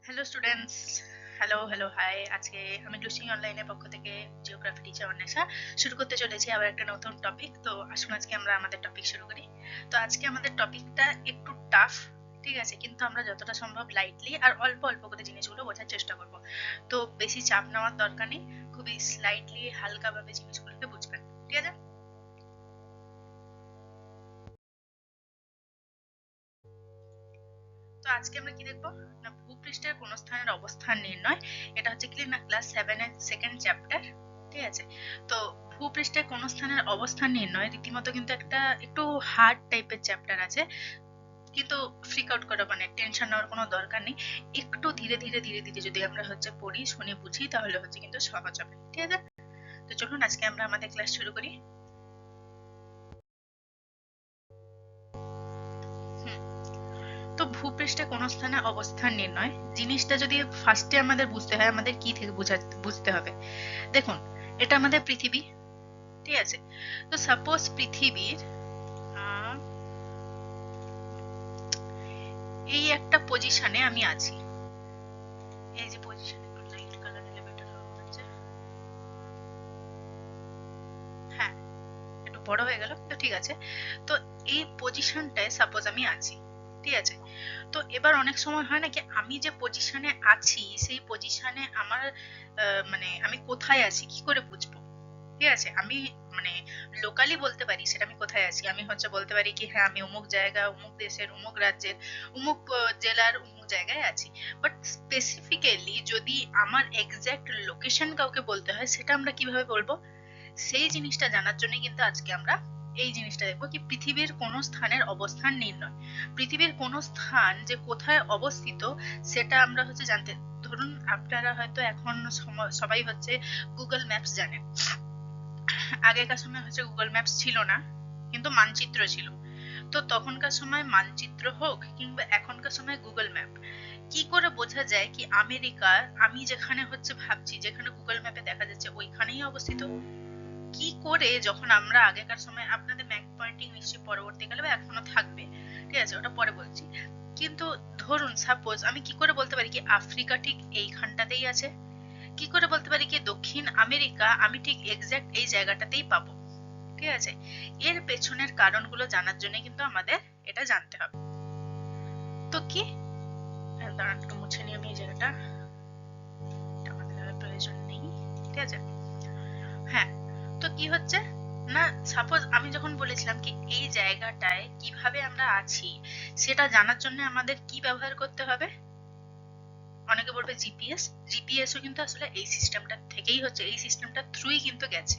Hello students, hello hi. আজকে আমি গ্লুসিং অনলাইনের পক্ষ থেকে জিওগ্রাফি টিচার অন্বেষা শুরু করতে চলেছি আবার একটা নতুন টপিক। তো আসুন আজকে আমরা আমাদের টপিক শুরু করি। তো আজকে আমাদের টপিকটা একটু টাফ, ঠিক আছে, কিন্তু আমরা যতটা সম্ভব লাইটলি আর অল্প অল্প করে জিনিসগুলো বোঝার চেষ্টা করব। তো বেশি চাপ নেওয়ার দরকার নেই, খুবই স্লাইটলি হালকাভাবে জিনিসগুলোকে বুঝবেন, ঠিক আছে? তো আজকে আমরা কি দেখবো না, ভূপৃষ্ঠের কোন স্থানের অবস্থান নির্ণয়। এটা হচ্ছে কি না, ক্লাস 7 এর সেকেন্ড চ্যাপ্টার, ঠিক আছে? তো ভূপৃষ্ঠের কোন স্থানের অবস্থান নির্ণয় রীতিমতো কিন্তু একটা একটু হার্ড টাইপের চ্যাপ্টার আছে, কিন্তু ফ্রিক আউট করা মানে টেনশন নেওয়ার কোনো দরকার নেই। একটু ধীরে ধীরে যদি আমরা হচ্ছে পড়ি, শুনে, বুঝি, তাহলে হচ্ছে কিন্তু সহজ হবে, ঠিক আছে? তো চলুন আজকে আমরা আমাদের ক্লাস শুরু করি। হুম। তো ভূপৃষ্ঠে কোন স্থানে অবস্থান নির্ণয় জিনিসটা যদি ফার্স্টে আমাদের বুঝতে হয়, আমাদের কি থেকে বুঝতে হবে। দেখুন, এটা আমাদের পৃথিবী, ঠিক আছে? তো সাপোজ পৃথিবীর আহ, এই একটা পজিশনে আমি আছি। এই যে পজিশনে, লাইট কালার নিলে বেটার হবে মনে হচ্ছে। হ্যাঁ, একটু বড় হয়ে গেল, তো ঠিক আছে। তো এই পজিশনটায় সাপোজ আমি আছি, ঠিক আছে? তো এবার অনেক সময় হয় নাকি, আমি যে পজিশনে আছি সেই পজিশনে আমার মানে আমি কোথায় আছি কি করে বুঝবো? ঠিক আছে, আমি মানে লোকালি বলতে পারি সেটা আমি কোথায় আছি। আমি হচ্ছে বলতে পারি কি হ্যাঁ আমি অমুক জায়গা, অমুক দেশের, অমুক রাজ্যের, অমুক জেলার অমুক জায়গায় আছি। বাট স্পেসিফিক্যালি যদি আমার এক্সাক্ট লোকেশন কাউকে বলতে হয়, সেটা আমরা কিভাবে বলবো? সেই জিনিসটা জানার জন্য কিন্তু আজকে আমরা এই জিনিসটা দেখবো কি পৃথিবীর কোন স্থানের অবস্থান নির্ণয়। পৃথিবীর কোন স্থান যে কোথায় অবস্থিত সেটা আমরা হচ্ছে জানতে। ধরুন আপনারা হয়তো এখন সবাই হচ্ছে গুগল ম্যাপস জানেন। আগেকার সময় হচ্ছে গুগল ম্যাপস ছিল না, কিন্তু মানচিত্র ছিল। তো তখনকার সময় মানচিত্র হোক কিংবা এখনকার সময় গুগল ম্যাপ, কি করে বোঝা যায় কি আমেরিকার আমি যেখানে হচ্ছে ভাবছি, যেখানে গুগল ম্যাপে দেখা যাচ্ছে ওইখানেই অবস্থিত? কি করে যখন আমরা আগেকার সময়, আপনাদের ম্যাপ পয়েন্টিং নিশ্চয়ই পরবর্তীকালে বা এখনো থাকবে, ঠিক আছে, ওটা পরে বলছি। কিন্তু ধরুন সাপোজ আমি কি করে বলতে পারি কি আফ্রিকা ঠিক এইখানটাতেই আছে? কি করে বলতে পারি কি দক্ষিণ আমেরিকা আমি ঠিক এক্সাক্ট এই জায়গাটাতেই পাবো? ঠিক আছে, এর পেছনের কারণগুলো জানার জন্য কিন্তু আমাদের এটা জানতে হবে। তো কি, দাঁড়ান একটু মুছে নিয়ে আমি এই জায়গাটা, এটা আমাদের আর প্রয়োজন নেই, ঠিক আছে? হ্যাঁ, তো কি হচ্ছে না, সাপোজ আমি যখন বলেছিলাম কি এই জায়গাটায় কিভাবে আমরা আছি সেটা জানার জন্য আমাদের কি ব্যবহার করতে হবে? অনেকে বলবে জিপিএস। জিপিএসও কিন্তু আসলে এই সিস্টেমটা থেকেই হচ্ছে, এই সিস্টেমটা থ্রুই কিন্তু গেছে।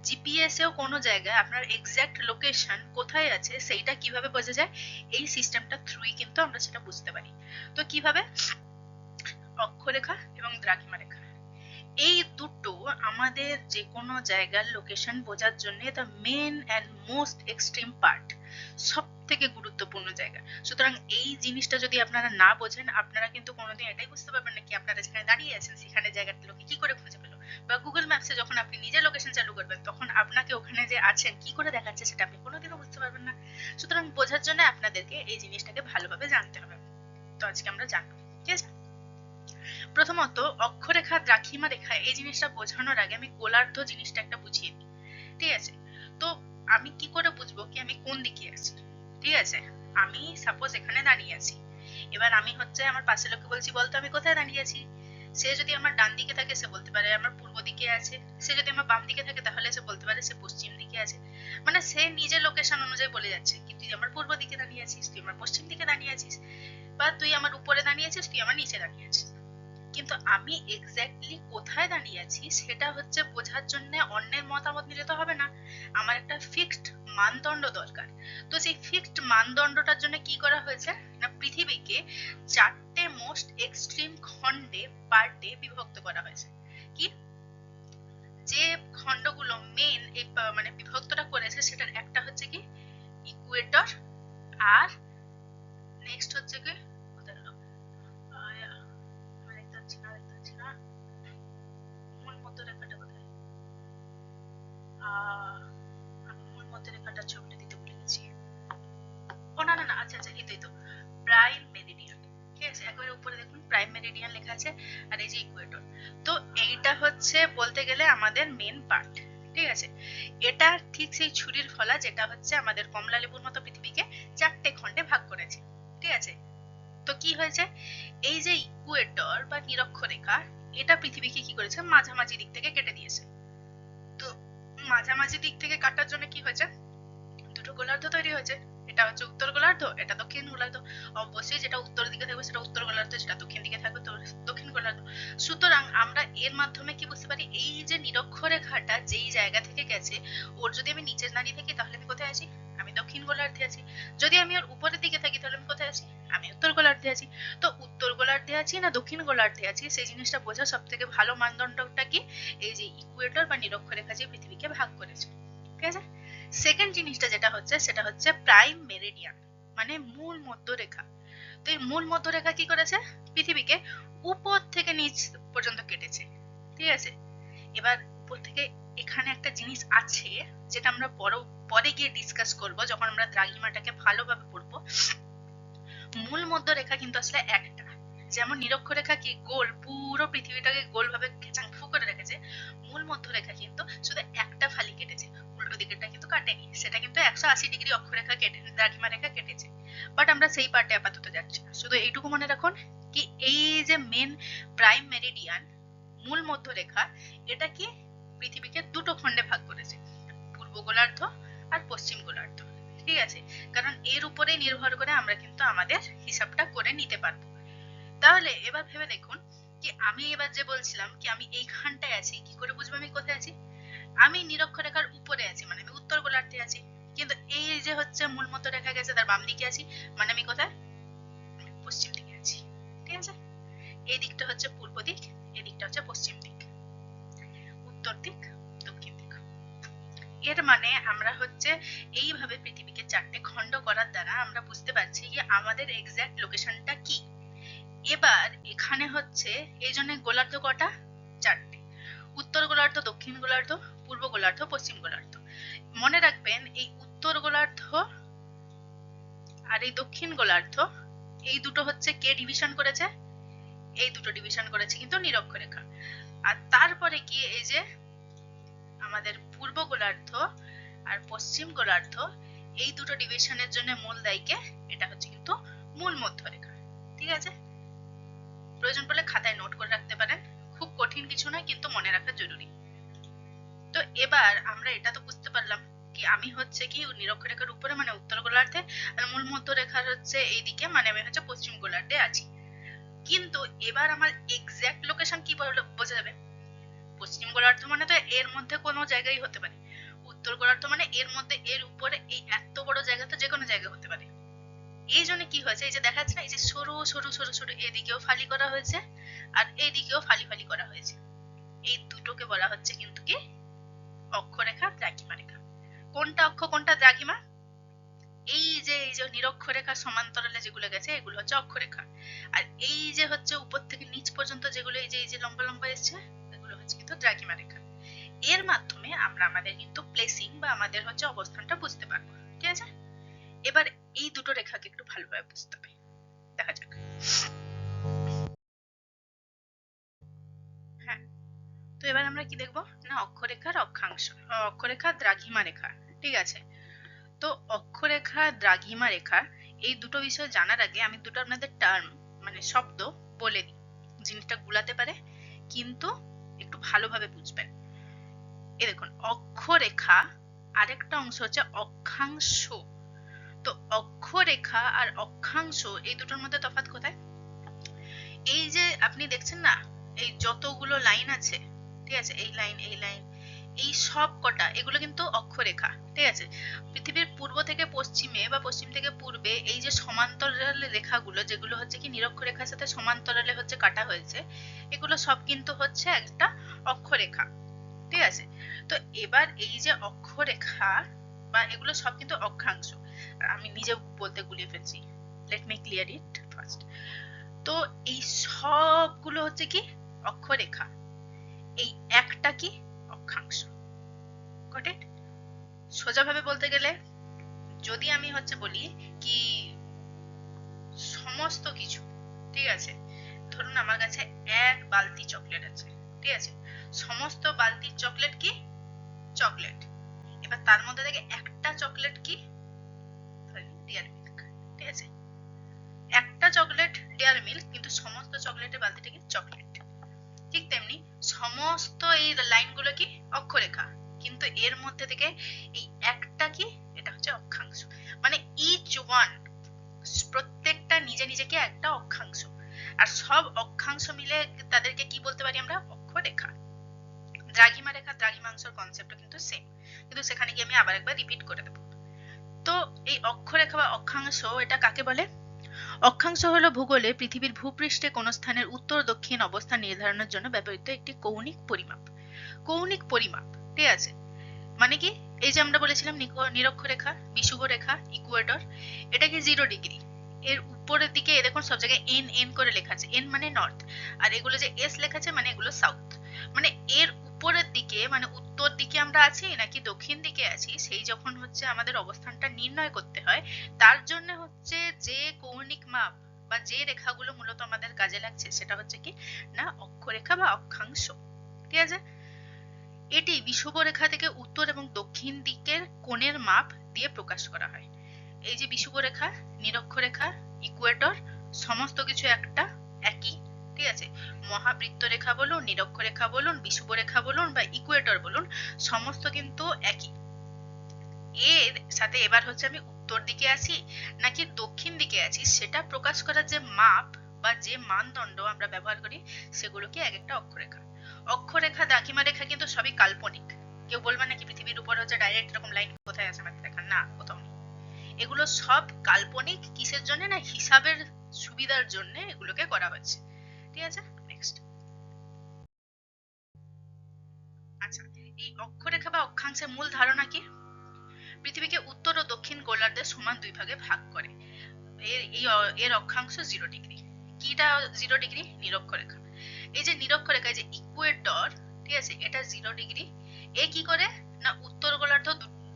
জিপিএস এও কোনো জায়গায় আপনার এক্সাক্ট লোকেশন কোথায় আছে সেইটা কিভাবে বোঝা যায়? এই সিস্টেমটা থ্রুই কিন্তু আমরা সেটা বুঝতে পারি। তো কিভাবে? অক্ষরেখা এবং দ্রাঘিমা রেখা, এই দুটো আমাদের যে কোনো জায়গার লোকেশন বোঝার জন্য the main and most extreme part, সব থেকে গুরুত্বপূর্ণ জায়গা। সুতরাং এই জিনিসটা যদি আপনারা না বোঝেন, আপনারা কিন্তু কোনোদিন এটাই বুঝতে পারবেন না কি আপনারা যেখানে দাঁড়িয়ে আছেন সেখানে জায়গাটা লোকে কি করে খুঁজে পেলো। বা গুগল ম্যাপসে যখন আপনি নিজে লোকেশন চালু করবেন, তখন আপনাকে ওখানে যে আছেন কি করে দেখাচ্ছে সেটা আপনি কোনোদিনও বুঝতে পারবেন না। সুতরাং বোঝার জন্য আপনাদেরকে এই জিনিসটাকে ভালোভাবে জানতে হবে। তো আজকে আমরা জানবো, ঠিক আছে? প্রথমত অক্ষরেখা, দ্রাঘিমা রেখা এই জিনিসটা বোঝানোর আগে আমি গোলার্ধ জিনিসটা একটা বুঝিয়ে দিই, ঠিক আছে? তো আমি কি করে বুঝবো কি আমি কোন দিকে আছি? ঠিক আছে, আমি সাপোজ এখানে দাঁড়িয়ে আছি। এবার আমি হচ্ছে আমার পাশের লোককে বলছি বলতো আমি কোথায় দাঁড়িয়ে আছি। সে যদি আমার ডান দিকে থাকে সে বলতে পারে আমার পূর্ব দিকে আছে। সে যদি আমার বাম দিকে থাকে তাহলে সে বলতে পারে সে পশ্চিম দিকে আছে। মানে সে নিজের লোকেশন অনুযায়ী বলে যাচ্ছে কি তুই আমার পূর্ব দিকে দাঁড়িয়ে আছিস, তুই আমার পশ্চিম দিকে দাঁড়িয়ে আছিস, বা তুই আমার উপরে দাঁড়িয়ে আছিস, তুই আমার নিচে দাঁড়িয়ে আছিস। কিন্তু আমি এক্স্যাক্টলি কোথায় দাঁড়িয়ে আছি সেটা হচ্ছে বোঝার জন্য অন্যের মতামত নিলে তো হবে না। আমার একটা ফিক্সড মানদণ্ড দরকার। তো সেই ফিক্সড মানদণ্ডটার জন্য কি করা হয়েছে না, পৃথিবীকে 4টে মোস্ট এক্সট্রিম খণ্ডে পার ডে বিভক্ত করা হয়েছে। কি, যে খণ্ডগুলো মেন এই মানে বিভক্তটা করেছে সেটার একটা হচ্ছে কি ইকুয়েটর, আর নেক্সট হচ্ছে কি কোথায় গেল? দেখতে পাচ্ছি না, দেখতে পাচ্ছি না, মূল মধ্যরেখাটা কোথায়? আমি মূল মধ্যরেখাটার ছবিটা দিতে ভুলে গেছি। ও না না না, আচ্ছা আচ্ছা, এই তো প্রাইম মেরিডিয়ান। ঠিক আছে, একেবারে উপরে দেখুন প্রাইম মেরিডিয়ান লেখা আছে, আর এই যে ইকুয়েটর। তো এইটা হচ্ছে বলতে গেলে আমাদের মেন পার্ট, ঠিক আছে। এটা ঠিক সেই ছুরির ফলা যেটা হচ্ছে আমাদের কমলা লেবুর মতো পৃথিবীকে 4টে খণ্ডে ভাগ করেছে, ঠিক আছে। তো কি হয়েছে, এই যে ইকুয়েটর বা নিরক্ষরেখা, এটা পৃথিবীকে কি করেছে, মাঝামাঝি দিক থেকে কেটে দিয়েছে। তো মাঝামাঝি দিক থেকে কাটার জন্য কি হয়েছে, দুটো গোলার্ধ তৈরি হয়েছে। এটা হচ্ছে উত্তর গোলার্ধ, এটা দক্ষিণ গোলার্ধ। অবশ্যই যেটা উত্তর দিকে থাকবে সেটা উত্তর গোলার্ধ, যেটা দক্ষিণ দিকে থাকবে তো দক্ষিণ গোলার্ধ। সুতরাং আমরা এর মাধ্যমে কি বুঝতে পারি, এই যে নিরক্ষরেখাটা যেই জায়গা থেকে গেছে, ওর যদি আমি নিচে দাঁড়িয়ে থাকি তাহলে আমি কোথায় আছি, আমি দক্ষিণ গোলার্ধে আছি। যদি আমি ওর উপরের দিকে থাকি তাহলে আমি কোথায় আছি, আমি উত্তর গোলার্ধে আছি। তো উত্তর গোলার্ধে আছি না দক্ষিণ গোলার্ধে আছি, সেই জিনিসটা বোঝার সব থেকে ভালো মানদণ্ডটা কি, এই যে ইকুয়েটর বা নিরক্ষরেখা যে পৃথিবীকে ভাগ করেছে, ঠিক আছে। সেকেন্ড জিনিসটা যেটা হচ্ছে সেটা হচ্ছে প্রাইম মেরিডিয়ান, মানে মূল মধ্যরেখা। তো এই মূল মধ্যরেখা কি করেছে, পৃথিবীকে উপর থেকে নিচ পর্যন্ত কেটেছে, ঠিক আছে। এবার উপর থেকে এখানে একটা জিনিস আছে যেটা আমরা পরে গিয়ে ডিসকাস করব যখন আমরা দ্রাঘিমাটাকে ভালোভাবে পড়বো। মূল মধ্যরেখা কিন্তু আসলে একটা, যেমন নিরক্ষরেখা কি গোল, পুরো পৃথিবীটাকে গোল ভাবে খেচাংফু করে রেখেছে, মূল মধ্যরেখা কিন্তু শুধু একটা ফালি কেটেছে, উল্টো দিকেরটা কিন্তু কাটেনি। সেটা কিন্তু 180 ডিগ্রি অক্ষরেখা কেটে দ্রাঘিমা রেখা কেটেছে। বাট আমরা সেই পার্টে আপাতত যাচ্ছি না, শুধু এইটুকু মনে রাখুন কি এই যে মেন প্রাইম মেরিডিয়ান, মূল মধ্যরেখা, এটা কি পৃথিবীকে দুটো খণ্ডে ভাগ করেছে, পূর্ব গোলার্ধ আর পশ্চিম গোলার্ধ, ঠিক আছে। কারণ এর উপরে নির্ভর করে আমরা কিন্তু আমাদের হিসাবটা করে নিতে পারবো। তাহলে এবার ভেবে দেখুন কি আমি এবার যে বলছিলাম কি আমি এইখানটায় আছি, কি করে বুঝবো আমি কোথায় আছি, আমি নিরক্ষরেখার উপরে আছি মানে আমি উত্তর গোলার্ধে আছি। কিন্তু এই যে হচ্ছে মূল মধ্যরেখা গেছে তার বাম দিকে আছি, মানে আমি কোথায়, আমি পশ্চিম দিকে আছি, ঠিক আছে। এই দিকটা হচ্ছে পূর্ব দিক, এই দিকটা হচ্ছে পশ্চিম দিক, উত্তর দিক দক্ষিণ দিক। এর মানে আমরা হচ্ছে এইভাবে পৃথিবীকে 4টে খণ্ড করার দ্বারা আমরা বুঝতে পারছি যে আমাদের এক্সাক্ট লোকেশনটা কি। এবার এখানে হচ্ছে এই জন্য গোলার্ধ কটা, 4টে, উত্তর গোলার্ধ, দক্ষিণ গোলার্ধ, পূর্ব গোলার্ধ, পশ্চিম গোলার্ধ। মনে রাখবেন এই উত্তর গোলার্ধ আর এই দক্ষিণ গোলার্ধ, এই দুটো হচ্ছে কে ডিভিশন করেছে, এই দুটো ডিভিশন করেছে কিন্তু নিরক্ষরেখা। আর তারপরে গিয়ে এই যে আমাদের পূর্ব গোলার্ধ আর পশ্চিম গোলার্ধ, এই দুটো ডিভিশনের জন্য মূল দায়ীকে, এটা হচ্ছে কিন্তু মূল মধ্যরেখা, ঠিক আছে। প্রয়োজন পড়লে খাতায় নোট করে রাখতে পারেন, খুব কঠিন কিছু নয় কিন্তু মনে রাখা জরুরি। তো এবার আমরা এটা তো বুঝতে পারলাম কি আমি হচ্ছে কি নিরক্ষরেখার উপরে মানে উত্তর গোলার্ধে, আর মূল মধ্যরেখার হচ্ছে এইদিকে মানে আমি হচ্ছে পশ্চিম গোলার্ধে আছি। কিন্তু এবার আমার এক্সাক্ট লোকেশন কি বোঝা যাবে, পশ্চিম গোলার্ধ মানে তো এর মধ্যে কোনো জায়গায় হতে পারে, উত্তর গোলার্ধ মানে এর মধ্যে এর উপরে এই এত বড় জায়গা তো যে কোনো জায়গায় হতে পারে। এই জন্য কি হয়েছে, এই যে দেখা যাচ্ছে না এই যে সরু সরু সরু সরু এদিকেও ফালি করা হয়েছে আর এইদিকেও ফালি ফালি করা হয়েছে, এই দুটোকে বলা হচ্ছে কিন্তু কি অক্ষরেখা, দ্রাঘিমা রেখা। কোনটা অক্ষ কোনটা দ্রাঘিমা, এই যে নিরক্ষরেখা সমান্তরালে যেগুলো গেছে এগুলো হচ্ছে অক্ষরেখা, আর এই যে হচ্ছে উপর থেকে নিচ পর্যন্ত যেগুলো এই যে লম্বা লম্বা এসছে এগুলো হচ্ছে কিন্তু দ্রাঘিমা রেখা। এর মাধ্যমে আমরা আমাদের কিন্তু প্লেসিং বা আমাদের হচ্ছে অবস্থানটা বুঝতে পারবো, ঠিক আছে। এবার এই দুটো রেখাকে একটু ভালোভাবে বুঝতে হবে, দেখা যাক। হ্যাঁ, তো এবার আমরা কি দেখবো না অক্ষরেখার অক্ষাংশ, অক্ষরেখা দ্রাঘিমা রেখা, ঠিক আছে। তো অক্ষরেখা দ্রাঘিমা রেখা এই দুটো বিষয় জানার আগে আমি দুটো আপনাদের টার্ম মানে শব্দ বলে দিই, জিনিসটা গুলাতে পারে কিন্তু একটু ভালোভাবে বুঝবেন। এই দেখুন অক্ষরেখা, আরেকটা অংশ হচ্ছে অক্ষাংশ। তো অক্ষরেখা আর অক্ষাংশ এই দুটোর মধ্যে তফাৎ কোথায়, এই যে আপনি দেখছেন না এই যতগুলো লাইন আছে, ঠিক আছে, এই লাইন এই লাইন এই সব কটা এগুলো কিন্তু অক্ষরেখা, ঠিক আছে। পৃথিবীর পূর্ব থেকে পশ্চিমে বা পশ্চিম থেকে পূর্বে এই যে সমান্তরাল রেখাগুলো যেগুলো হচ্ছে কি নিরক্ষরেখার সাথে সমান্তরালে হচ্ছে কাটা হয়েছে, এগুলো সব কিন্তু হচ্ছে একটা অক্ষরেখা, ঠিক আছে। তো এবার এই যে অক্ষরেখা বা এগুলো সব কিন্তু অক্ষাংশ, আমি নিজে বলতে গুলিয়ে ফেলছি, let me clear it first. তো এই সবগুলো হচ্ছে কি অক্ষরেখা, এই একটা কি অক্ষাংশ, গট ইট। সোজাভাবে বলতে গেলে যদি আমি হচ্ছে বলি কি সমস্ত কিছু, ঠিক আছে, ধরুন আমার কাছে এক বালতি চকলেট আছে, ঠিক আছে, সমস্ত বালতির চকলেট কি চকলেট। এবার তার মধ্যে থেকে একটা চকলেট কি ডেয়ারি মিল্ক, ঠিক আছে, একটা চকলেট ডেয়ারি মিল্ক, কিন্তু সমস্ত চকলেটের বালতিটা কি চকলেট। ঠিক তেমনি সমস্ত এই লাইনগুলো কি অক্ষরেখা, কিন্তু এর মধ্যে থেকে এই একটা কি এটা হচ্ছে অক্ষাংশ, মানে ইচ ওয়ান প্রত্যেকটা নিজে নিজে কি একটা অক্ষাংশ, আর সব অক্ষাংশ মিলে তাদেরকে কি বলতে পারি আমরা অক্ষরেখা। দ্রাঘিমা রেখা দ্রাঘিমাংশের কনসেপ্টও কিন্তু সেম, কিন্তু সেখানে গিয়ে আমি আবার একবার রিপিট করে দেবো। তো এই অক্ষরেখা বা অক্ষাংশ এটা কাকে বলে? অক্ষাংশ হলো ভূগোলে পৃথিবীর ভূপৃষ্ঠে কোন স্থানের উত্তর দক্ষিণ অবস্থান নির্ধারণের জন্য ব্যবহৃত একটি কৌণিক পরিমাপ। কৌণিক পরিমাপ, ঠিক আছে, মানে কি এই যে আমরা বলেছিলাম নিরক্ষরেখা, বিষুব রেখা, ইকুয়েটর, এটা কি 0 ডিগ্রি। এর উপরের দিকে দেখুন সব জায়গায় এন এন করে লেখা আছে, এন মানে নর্থ, আর এগুলো যে এস লেখা আছে মানে এগুলো সাউথ। মানে এর উপরের দিকে মানে উত্তর দিকে আমরা আছি নাকি দক্ষিণ দিকে আছি, সেই যখন হচ্ছে আমাদের অবস্থানটা নির্ণয় করতে হয়, তার জন্য হচ্ছে যে কৌণিক মাপ বা যে রেখাগুলো মূলত আমাদের কাজে লাগছে সেটা হচ্ছে কি না অক্ষরেখা বা অক্ষাংশ, ঠিক আছে। এটি বিষুব রেখা থেকে উত্তর এবং দক্ষিণ দিকের কোণের মাপ দিয়ে প্রকাশ করা হয়। এই যে বিষুব রেখা, নিরক্ষরেখা, ইকুয়েটর সমস্ত কিছু একটা একই, ঠিক আছে। মহাবৃত্ত রেখা বলুন, নিরক্ষরেখা বলুন, বিষুব রেখা বলুন বা ইকুয়েটর বলুন, সমস্ত কিন্তু একই। এর সাথে এবার হচ্ছে আমি উত্তর দিকে আছি নাকি দক্ষিণ দিকে আছি সেটা প্রকাশ করার যে মাপ বা যে মানদণ্ড আমরা ব্যবহার করি সেগুলোকে এক একটা অক্ষরেখা। অক্ষরেখা দ্রাঘিমা রেখা কিন্তু সবই কাল্পনিক। কেউ বলবে নাকি পৃথিবীর উপর হচ্ছে ডাইরেক্ট এরকম লাইন কোথায় আছে আমাকে দেখান, না কোথাও নেই। এগুলো সব কাল্পনিক, কিসের জন্য না হিসাবের সুবিধার জন্য এগুলোকে করা হয়েছে, ঠিক আছে। নেক্সট, আচ্ছা, এই অক্ষরেখা বা অক্ষাংশের মূল ধারণা কি? পৃথিবীকে উত্তর ও দক্ষিণ গোলার্ধে সমান দুই ভাগে ভাগ করে। এর অক্ষাংশ 0 ডিগ্রি। কিটা 0 ডিগ্রি? নিরক্ষরেখা। এই যে নিরক্ষরেখা, এই যে ইকুয়েটর, ঠিক আছে, এটা 0 ডিগ্রি। এ কি করে না উত্তর গোলার্ধ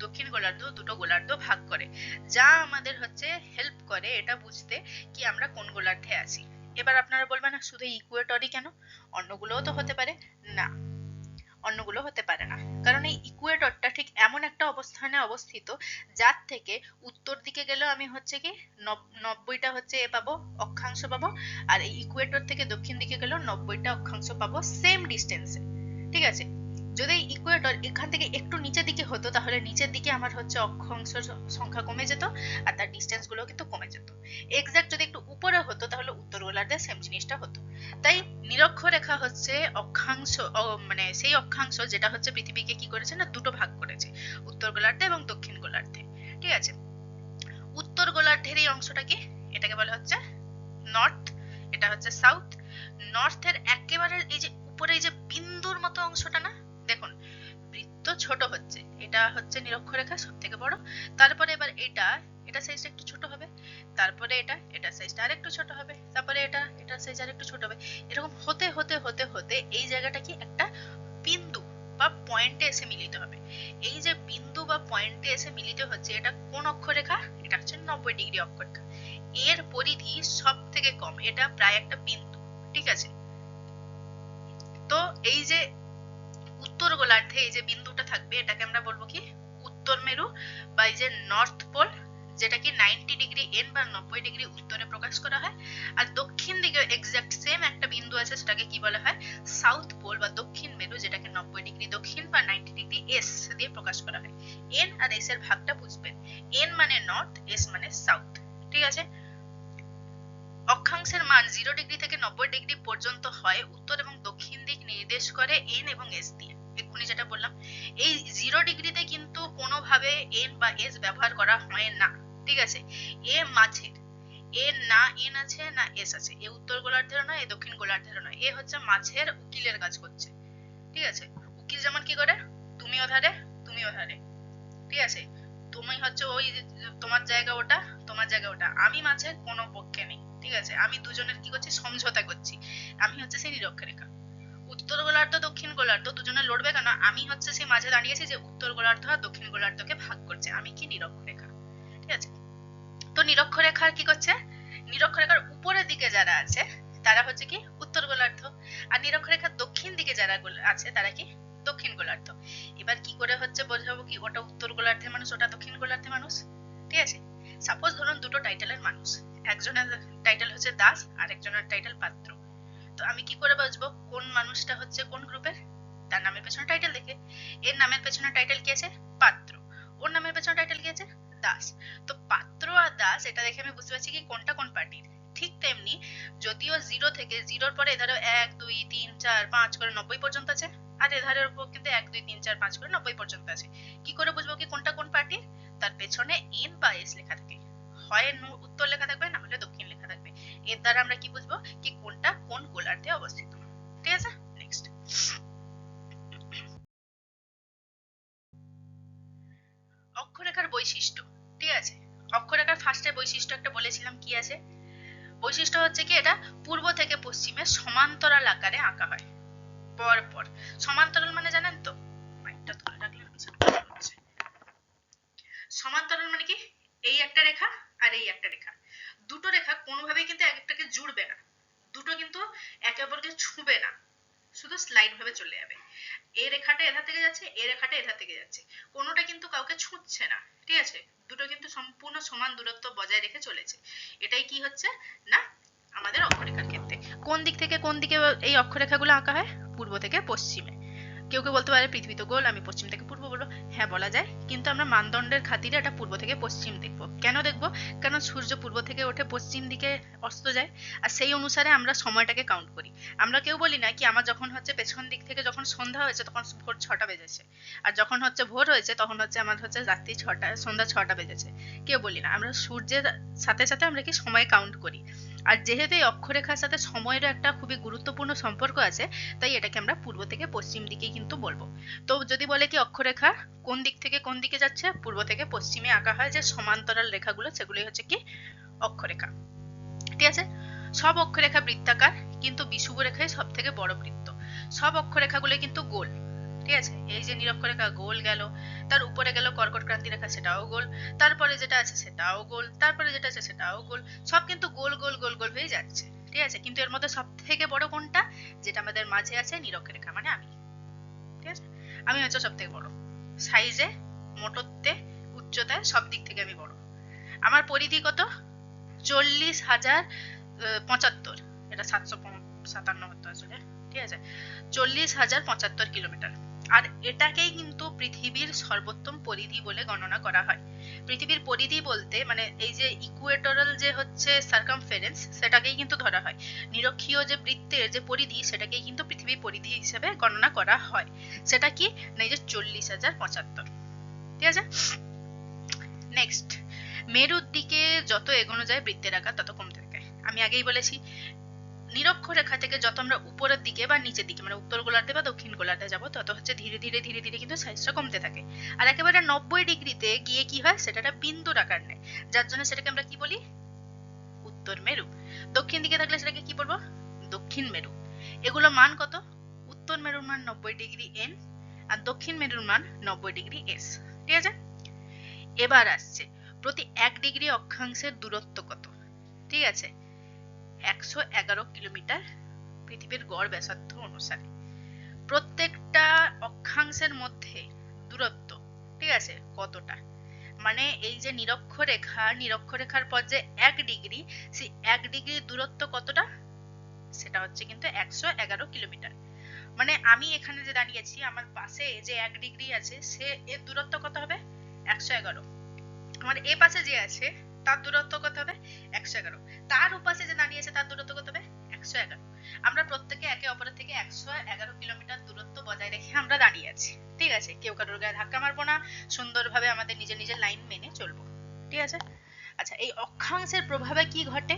দক্ষিণ গোলার্ধ দুটো গোলার্ধ ভাগ করে, যা আমাদের হচ্ছে হেল্প করে এটা বুঝতে কি আমরা কোন গোলার্ধে আছি। এবার আপনারা বলবেন না শুধু ইকুয়েটরই কেন, অন্যগুলোও তো হতে পারে। না, অন্যগুলো হতে পারে না, কারণ এই ইকুয়েটরটা ঠিক এমন একটা অবস্থানে অবস্থিত যার থেকে উত্তর দিকে গেলেও আমি হচ্ছে কি 90টা হচ্ছে এ পাবো অক্ষাংশ পাবো, আর এই ইকুয়েটর থেকে দক্ষিণ দিকে গেলেও 90টা অক্ষাংশ পাবো সেম ডিস্টেন্সে, ঠিক আছে। যদি ইকুয়েটর এখান থেকে একটু নিচের দিকে হতো তাহলে নিচের দিকে আমার হচ্ছে অক্ষাংশ সংখ্যা কমে যেত আর তার ডিস্টেন্স গুলো কিন্তু কমে যেত। এক্সাক্ট যদি একটু উপরে হতো তাহলে উত্তর গোলার্ধে সেম জিনিসটা হতো। তাই নিরক্ষরেখা হচ্ছে অক্ষাংশ, মানে সেই অক্ষাংশ যেটা হচ্ছে পৃথিবীকে কি করেছে না দুটো ভাগ করেছে, উত্তর গোলার্ধে এবং দক্ষিণ গোলার্ধে, ঠিক আছে। উত্তর গোলার্ধের এই অংশটা কি, এটাকে বলা হচ্ছে নর্থ, এটা হচ্ছে সাউথ। নর্থের একেবারে এই যে উপরে এই যে বিন্দুর মতো অংশটা না, দেখুন বৃত্ত ছোট হচ্ছে, এটা হচ্ছে নিরক্ষরেখা সব থেকে বড়, তারপরে এবার এটা সাইজটা একটু ছোট হবে, তারপরে এটা সাইজটা আরেকটু ছোট হবে, তারপরে এটা সাইজ আরেকটু ছোট হবে, এরকম হতে হতে হতে হতে এই জায়গাটা কি একটা বিন্দু বা পয়েন্টে এসে মিলিত হবে। এই যে বিন্দু বা পয়েন্টে এসে মিলিত হচ্ছে এটা কোন অক্ষরেখা, এটা হচ্ছে 90 ডিগ্রি অক্ষরেখা। এর পরিধি সব থেকে কম, এটা প্রায় একটা বিন্দু, ঠিক আছে। তো এই যে উত্তর গোলার্ধে এই যে বিন্দুটা থাকবে এটাকে আমরা বলবো কি উত্তর মেরু বা এই যে নর্থ পোল, যেটা কি 90 ডিগ্রি এন বা 90 ডিগ্রি উত্তরে প্রকাশ করা হয়। আর দক্ষিণ দিকে এক্সাক্ট সেম একটা বিন্দু আছে সেটাকে কি বলা হয় সাউথ পোল বা দক্ষিণ মেরু, যেটাকে 90 ডিগ্রি দক্ষিণ বা 90 ডিগ্রি এস দিয়ে প্রকাশ করা হয়। এন আর এস এর ভাগটা বুঝবেন, এন মানে নর্থ, এস মানে সাউথ, ঠিক আছে। অক্ষাংশের মান 0 ডিগ্রি থেকে 90 ডিগ্রি পর্যন্ত হয় উত্তর এবং দক্ষিণ দিক নির্দেশ করে এন এবং এস দিয়ে। এক্ষুনি যেটা বললাম, এই 0 ডিগ্রিতে কিন্তু কোনোভাবে এন বা এস ব্যবহার করা হয় না, ঠিক আছে। এ মাঝের, এ না এন আছে না এস আছে, এ উত্তর গোলার্ধেরও নয় এ দক্ষিণ গোলার্ধেরও নয়, এ হচ্ছে মাঝের উকিলের কাজ করছে, ঠিক আছে। উকিল যেমন কি করে, তুমি ওধারে তুমি ওধারে, ঠিক আছে, তুমি হচ্ছে ওই তোমার জায়গা ওটা তোমার জায়গা ওটা, আমি মাঝে কোনো পক্ষে নেই, ঠিক আছে। আমি দুজনের কি করছি সমঝোতা করছি, আমি হচ্ছে সেই নিরক্ষরেখা। উত্তর গোলার্ধ দক্ষিণ গোলার্ধ দুজনে লড়বে কেন, আমি হচ্ছে সেই মাঝে দাঁড়িয়েছি যে উত্তর গোলার্ধ আর দক্ষিণ গোলার্ধকে ভাগ করছে, আমি কি নিরক্ষরেখা, ঠিক আছে। তো নিরক্ষরেখার কি করছে, নিরক্ষরেখার উপরের দিকে যারা আছে তারা হচ্ছে কি উত্তর গোলার্ধ, আর নিরক্ষরেখার দক্ষিণ দিকে যারা আছে তারা কি দক্ষিণ গোলার্ধ। এবার কি করে হচ্ছে বোঝাবো কি ওটা উত্তর গোলার্ধের মানুষ ওটা দক্ষিণ গোলার্ধের মানুষ? ঠিক আছে, সাপোজ ধরুন দুটো টাইটেলের মানুষ, একজনের টাইটেল হচ্ছে দাস আর একজনের টাইটেল পাত্র। তো আমি কি করে বুঝবো কোন মানুষটা হচ্ছে কোন গ্রুপের? তার নামের পেছনে টাইটেল দেখে। এর নামের পেছনে টাইটেল কি আছে? পাত্র। ওর নামের পেছনে টাইটেল কি আছে? দাস। তো পাত্র আর দাস এটা দেখে আমি বুঝতে পারছি কি কোনটা কোন পার্টির। ঠিক তেমনি যদিও 0 থেকে 0-র পরে এধারে 1 2 3 4 5 করে 90 পর্যন্ত আছে, আর এধারের উপর কিন্তু 1 2 3 4 5 করে 90 পর্যন্ত আছে। কি করে বুঝবো কি কোনটা কোন পার্টির? তার পেছনে এন বা এস লেখা থাকে, হয় উত্তর লেখা থাকবে না হলে দক্ষিণ লেখা থাকবে। এর দ্বারা আমরা কি বুঝবো কি কোনটা কোন গোলার্ধে অবস্থিত। ঠিক আছে, নেক্সট। অক্ষরেখার বৈশিষ্ট্য। ঠিক আছে, অক্ষরেখার ফার্স্টের বৈশিষ্ট্য একটা বলেছিলাম কি আছে? বৈশিষ্ট্য হচ্ছে কি এটা পূর্ব থেকে পশ্চিমে সমান্তরাল আকারে আঁকা হয় পর পর। সমান্তরাল মানে জানেন তো? মাইকটা ধরে রাখলে হচ্ছে। সমান্তরাল মানে কি এই একটা রেখা আর এই একটা রেখা, দুটো রেখা কোনোভাবেই কিন্তু একটাকে জুড়বে না, দুটো কিন্তু একে অপরকে ছুঁবে না, শুধু স্লাইড ভাবে চলে যাবে। এই রেখাটা এধার থেকে যাচ্ছে, এই রেখাটা এধার থেকে যাচ্ছে, কোনোটা কিন্তু কাউকে ছুঁচ্ছে না। ঠিক আছে, দুটো কিন্তু সম্পূর্ণ সমান দূরত্ব বজায় রেখে চলেছে। এটাই কি হচ্ছে না আমাদের অক্ষরেখার ক্ষেত্রে। কোন দিক থেকে কোন দিকে এই অক্ষরেখাগুলো আঁকা হয়? পূর্ব থেকে পশ্চিমে। কেউ কেউ বলতে পারে পৃথিবী তো গোল, আমি পশ্চিম থেকে পূর্ব বলবো। হ্যাঁ বলা যায়, কিন্তু আমরা মানদণ্ডের খাতিরে এটা পূর্ব থেকে পশ্চিম দেখবো। কেন দেখবো? কারণ সূর্য পূর্ব থেকে ওঠে পশ্চিম দিকে অস্ত যায়, আর সেই অনুসারে আমরা সময়টাকে কাউন্ট করি। আমরা কেউ বলি না কি আমার যখন হচ্ছে পেছন দিক থেকে যখন সন্ধ্যা হয়েছে তখন ভোর 6টা বেজেছে, আর যখন হচ্ছে ভোর হয়েছে তখন হচ্ছে আমার হচ্ছে রাত্রি 6টা সন্ধ্যা 6টা বেজেছে। কেউ বলি না, আমরা সূর্যের সাথে সাথে আমরা কি সময় কাউন্ট করি। আর যেহেতু এই অক্ষরেখার সাথে সময়েরও একটা খুবই গুরুত্বপূর্ণ সম্পর্ক আছে, তাই এটাকে আমরা পূর্ব থেকে পশ্চিম দিকে কিন্তু বলবো। তো যদি বলে কি অক্ষরেখা কোন দিক থেকে কোন দিকে যাচ্ছে, পূর্ব থেকে পশ্চিমে আঁকা হয় যে সমান্তরাল রেখাগুলো, সেগুলোই হচ্ছে কি অক্ষরেখা। ঠিক আছে, সব অক্ষরেখা বৃত্তাকার, কিন্তু বিষুব রেখাই সব থেকে বড় বৃত্ত। সব অক্ষরেখাগুলো কিন্তু গোল। ঠিক আছে, এই যে নিরক্ষরেখা গোল গেল, তার উপরে গেল কর্কট ক্রান্তি রেখা, সেটাও গোল, তারপরে যেটা আছে সেটাও গোল, তারপরে যেটা আছে সেটাও গোল, সব কিন্তু গোল গোল গোল গোল হয়ে যাচ্ছে। ঠিক আছে, কিন্তু এর মধ্যে সব থেকে বড় কোনটা? যেটা আমাদের মাঝে আছে নিরক্ষরেখা, মানে আমি। ঠিক আছে, আমি হচ্ছে সব থেকে বড়, সাইজে, মোটত্বে, উচ্চতায়, সব দিক থেকে আমি বড়। আমার পরিধি কত? 40,075, এটা 757 হতো আসলে। ঠিক আছে, 40,075 কিলোমিটার। আর এটাকেই কিন্তু পৃথিবীর সর্বোত্তম পরিধি বলে গণনা করা হয়। পৃথিবীর পরিধি বলতে মানে এই যে ইকুয়েটরাল যে হচ্ছে সার্কামফারেন্স, সেটাকেই কিন্তু ধরা হয়। নিরক্ষীয় যে বৃত্তের যে পরিধি, সেটাকেই কিন্তু পৃথিবীর পরিধি হিসেবে গণনা করা হয়। সেটা কি না এই যে 40,075। ঠিক আছে, নেক্সট। মেরুর দিকে যত এগোনো যায় বৃত্তের আকার তত কমতে থাকে। আমি আগেই বলেছি নিরক্ষরেখা থেকে যত আমরা উপরের দিকে বা নিচের দিকে মানে উত্তর গোলার্ধে বা দক্ষিণ গোলার্ধে যাব, তত হচ্ছে ধীরে ধীরে ধীরে ধীরে কিন্তু সাইজটা কমতে থাকে। আর একেবারে 90 ডিগ্রিতে গিয়ে কি হয়, সেটা একটা বিন্দুর আকার নেয়, যার জন্য সেটাকে আমরা কি বলি? উত্তর মেরু। দক্ষিণ দিকে থাকলে সেটাকে কি বলবো? দক্ষিণ মেরু। এগুলো মান কত? উত্তর মেরুর মান 90 ডিগ্রি এন, আর দক্ষিণ মেরুর মান 90 ডিগ্রি এস। ঠিক আছে, এবার আসছে প্রতি 1 ডিগ্রি অক্ষাংশের দূরত্ব কত? ঠিক আছে, 111 কিলোমিটার পৃথিবীর গড় ব্যাসার্ধ অনুসারে। প্রত্যেকটা অক্ষাংশের মধ্যে দূরত্ব, ঠিক আছে, কতটা? মানে এই যে নিরক্ষরেখার পর যে 1 ডিগ্রি, সেই 1 ডিগ্রির দূরত্ব কতটা? সেটা হচ্ছে কিন্তু 111 কিলোমিটার। মানে আমি এখানে যে দাঁড়িয়েছি, আমার পাশে যে 1 ডিগ্রি আছে, সে এর দূরত্ব কত হবে? 111। আমার এ পাশে যে আছে তার দূরত্ব কত হবে? 111। তার ওপাশে যে দাঁড়িয়ে আছে তার দূরত্ব কত হবে? 111। আমরা প্রত্যেকে একে অপরের থেকে 111 কিলোমিটার দূরত্ব বজায় রেখে আমরা দাঁড়িয়ে আছি। ঠিক আছে, কেউ কারোর গায়ে ধাক্কা মারবো না, সুন্দরভাবে আমাদের নিজের নিজের লাইন মেনে চলবো। ঠিক আছে, আচ্ছা এই অক্ষাংশের প্রভাবে কি ঘটে?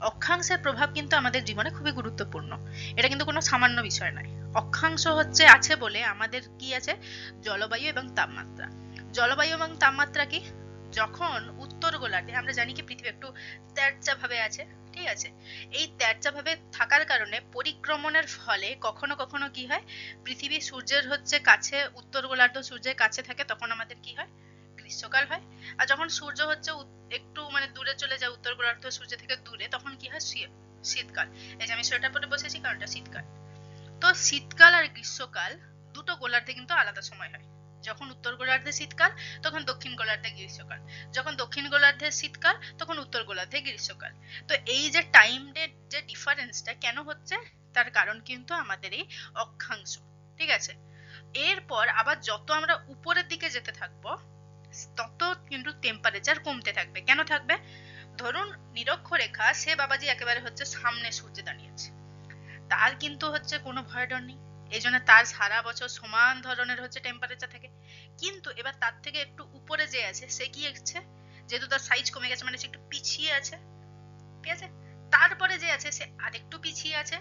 অক্ষাংশের প্রভাব কিন্তু আমাদের জীবনে খুবই গুরুত্বপূর্ণ। এটা কিন্তু কোনো সামান্য বিষয় নয়। অক্ষাংশ হচ্ছে আছে বলে আমাদের কি আছে? জলবায়ু এবং তাপমাত্রা। জলবায়ু এবং তাপমাত্রা কি? যখন উত্তর গোলার্ধে, আমরা জানি কি পৃথিবী একটু তেরচা ভাবে আছে, ঠিক আছে, এই তেরচা ভাবে থাকার কারণে পরিক্রমণের ফলে কখনো কখনো কি হয়, পৃথিবী সূর্যের হচ্ছে কাছে, উত্তর গোলার্ধ সূর্যের কাছে থাকে, তখন আমাদের কি হয়? গ্রীষ্মকাল হয়। আর যখন সূর্য হচ্ছে একটু মানে দূরে চলে যায়, উত্তর গোলার্ধ সূর্য থেকে দূরে, তখন কি হয়? শীতকাল। এই যে আমি সোয়েটার পরে বসেছি কারণ এটা শীতকাল। তো শীতকাল আর গ্রীষ্মকাল দুটো গোলার্ধে কিন্তু আলাদা সময় হয়। যখন উত্তর গোলার্ধে শীতকাল তখন দক্ষিণ গোলার্ধে গ্রীষ্মকাল, যখন দক্ষিণ গোলার্ধে শীতকাল তখন উত্তর গোলার্ধে গ্রীষ্মকাল। তো এই যে টাইম ডে যে ডিফারেন্সটা কেন হচ্ছে, তার কারণ কিন্তু আমাদের এই অক্ষাংশ। ঠিক আছে, এরপর আবার যত আমরা উপরের দিকে যেতে থাকবো তত কিন্তু টেম্পারেচার কমতে থাকবে। কেন থাকবে? ধরুন নিরক্ষরেখা, সে বাবাজি একেবারে হচ্ছে সামনে সূর্যে দাঁড়িয়েছে, তার কিন্তু হচ্ছে কোনো ভয় ডর নেই, এই জন্য তার সারা বছর সমান ধরনের হচ্ছে টেম্পারেচার থাকে। কিন্তু এবার তার থেকে একটু উপরে যে আছে সে কি হচ্ছে, যেহেতু তার সাইজ কমে গেছে মানে সে একটু পিছিয়ে আছে, ঠিক আছে, তারপরে যে আছে সে আরেকটু পিছিয়ে আছে,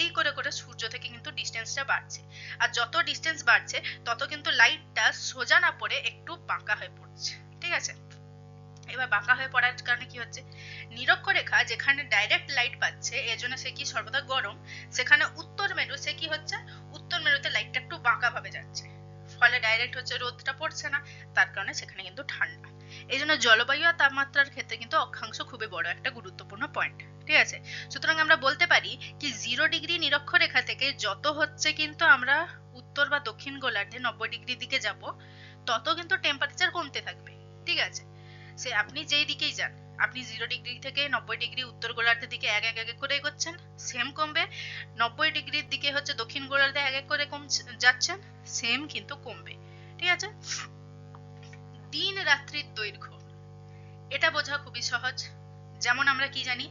এই করে করে সূর্য থেকে কিন্তু ডিস্টেন্সটা বাড়ছে। আর যত ডিস্টেন্স বাড়ছে তত কিন্তু লাইটটা সোজা না পড়ে একটু বাঁকা হয়ে পড়ছে। ঠিক আছে, এবার বাঁকা হয়ে পড়ার কারণে কি হচ্ছে, নিরক্ষরেখা যেখানে ডাইরেক্ট লাইট পাচ্ছে এর জন্য সে কি সর্বদা গরম, সেখানে উত্তর মেরু সে কি হচ্ছে, উত্তর মেরুতে লাইটটা একটু বাঁকা ভাবে যাচ্ছে, ফলে ডাইরেক্ট হচ্ছে রোদটা পড়ছে না, তার কারণে সেখানে কিন্তু ঠান্ডা। এই জন্য জলবায়ু আর তাপমাত্রার ক্ষেত্রে কিন্তু অক্ষাংশ খুবই বড় একটা গুরুত্বপূর্ণ পয়েন্ট। ঠিক আছে, সুতরাং আমরা বলতে পারি কি 0 ডিগ্রি নিরক্ষরেখা থেকে যত হচ্ছে কিন্তু আমরা উত্তর বা দক্ষিণ গোলার্ধে 90 ডিগ্রির দিকে যাব তত কিন্তু টেম্পারেচার কমতে থাকবে। ঠিক আছে, সে আপনি যেই দিকেই যান, আপনি 0 ডিগ্রি থেকে 90 ডিগ্রি উত্তর গোলার্ধের দিকে এক এক এক করে এগোচ্ছেন, সেম কমবে। 90 ডিগ্রির দিকে হচ্ছে দক্ষিণ গোলার্ধে এক এক করে যাচ্ছেন, সেম কিন্তু কমবে। ঠিক আছে, দিন রাত্রির দৈর্ঘ্য এটা বোঝা খুবই সহজ। যেমন আমরা কি জানি,